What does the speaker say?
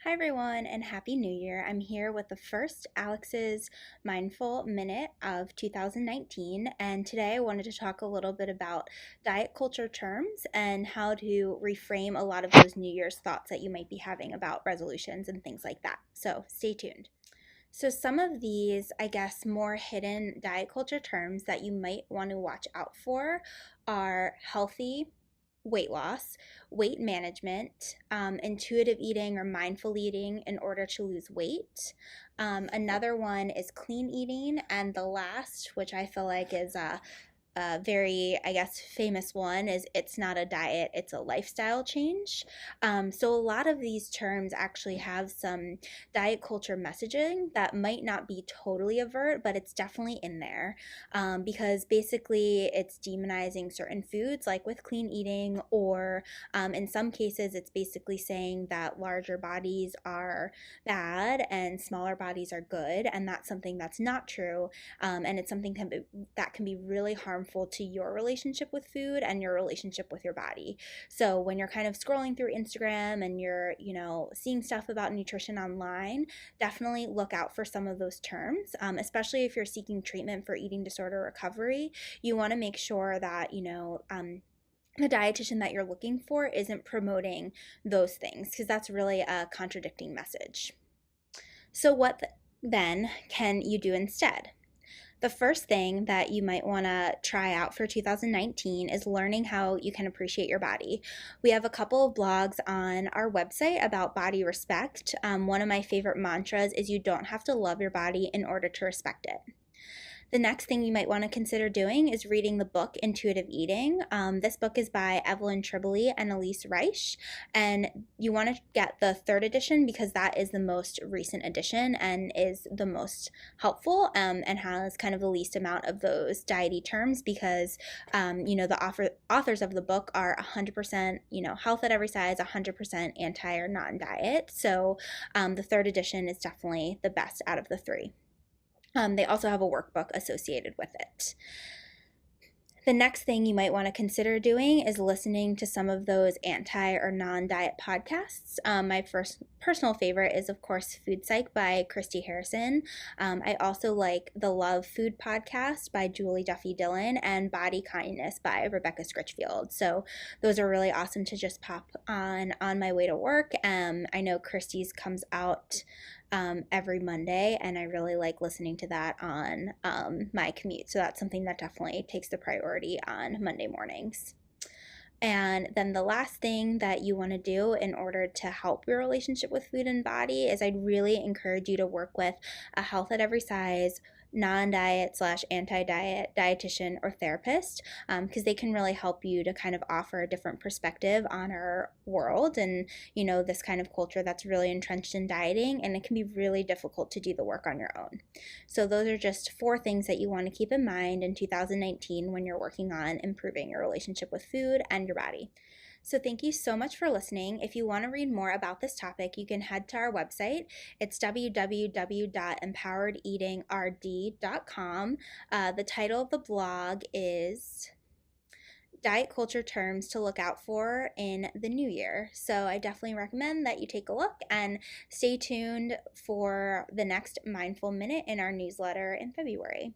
Hi, everyone, and Happy New Year. I'm here with the first Alex's Mindful Minute of 2019, and today I wanted to talk a little bit about diet culture terms and how to reframe a lot of those New Year's thoughts that you might be having about resolutions and things like that. So stay tuned. So, some of these, I guess, more hidden diet culture terms that you might want to watch out for are healthy weight loss, weight management, intuitive eating or mindful eating in order to lose weight. Another one is clean eating. And the last, which I feel like is very, I guess, famous one is it's not a diet, it's a lifestyle change. So, a lot of these terms actually have some diet culture messaging that might not be totally overt, but it's definitely in there because basically it's demonizing certain foods, like with clean eating, or in some cases, it's basically saying that larger bodies are bad and smaller bodies are good, and that's something that's not true. And it's something that can be really harmful to your relationship with food and your relationship with your body. So when you're kind of scrolling through Instagram and you're, seeing stuff about nutrition online, definitely look out for some of those terms, especially if you're seeking treatment for eating disorder recovery. You want to make sure that, the dietitian that you're looking for isn't promoting those things because that's really a contradicting message. So, what then can you do instead? The first thing that you might want to try out for 2019 is learning how you can appreciate your body. We have a couple of blogs on our website about body respect. One of my favorite mantras is you don't have to love your body in order to respect it. The next thing you might want to consider doing is reading the book Intuitive Eating. This book is by Evelyn Tribole and Elise Reich, and you want to get the third edition because that is the most recent edition and is the most helpful and has kind of the least amount of those diety terms because, the authors of the book are 100%, health at every size, 100% anti or non-diet. So the third edition is definitely the best out of the three. They also have a workbook associated with it. The next thing you might want to consider doing is listening to some of those anti or non diet podcasts. My first personal favorite is, of course, Food Psych by Christy Harrison. I also like the Love Food podcast by Julie Duffy Dillon and Body Kindness by Rebecca Scritchfield. So those are really awesome to just pop on my way to work. I know Christy's comes out every Monday, and I really like listening to that on my commute. So that's something that definitely takes the priority on Monday mornings. And then the last thing that you want to do in order to help your relationship with food and body is I'd really encourage you to work with a health at every size non-diet slash anti-diet dietitian or therapist because they can really help you to kind of offer a different perspective on our world and this kind of culture that's really entrenched in dieting, and it can be really difficult to do the work on your own. So those are just 4 things that you want to keep in mind in 2019 when you're working on improving your relationship with food and your body. So, thank you so much for listening. If you want to read more about this topic, you can head to our website. It's www.empoweredeatingrd.com. The title of the blog is Diet Culture Terms to Look Out For in the New Year. So, I definitely recommend that you take a look and stay tuned for the next Mindful Minute in our newsletter in February.